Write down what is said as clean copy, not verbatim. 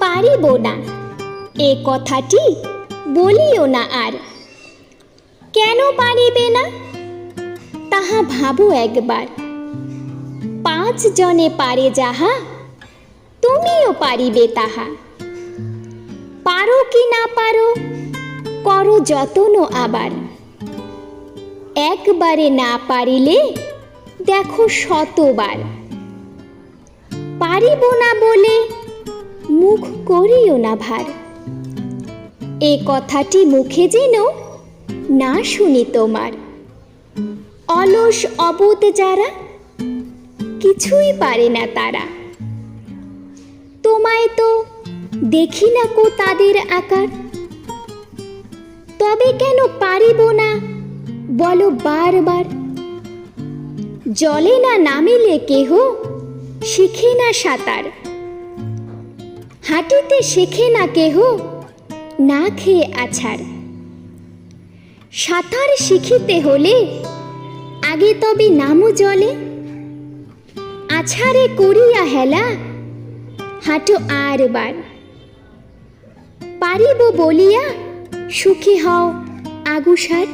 পারিব না এ কথাটি বলিও না আর। কেন পারিবে না তাহা ভাবো একবার। 5 জনে পারে যাহা, তুমিও পারিবে তাহা। পারো কি না পারো করো যতন আবার। একবারে না পারিলে দেখো শতবার। পারিব না বলে মুখ করিও না ভার। এ কথাটি মুখে যেন না শুনি তোমার। অলস অবোধ যারা, কিছুই পারে না তারা। তোমায় তো দেখি না কো তাদের আকার। তবে কেন পারিব না বলো বারবার। জলে না নামিলে কেহ শিখে না সাঁতার। হাঁটিতে শেখে না কেহ না খেয়ে আছাড়। সাঁতার শিখিতে হলে আগে তবে নামো জলে। আছাড়ে করিয়া হেলা হাঁটো আরবার। পারিব বলিয়া সুখী হও আগুসার।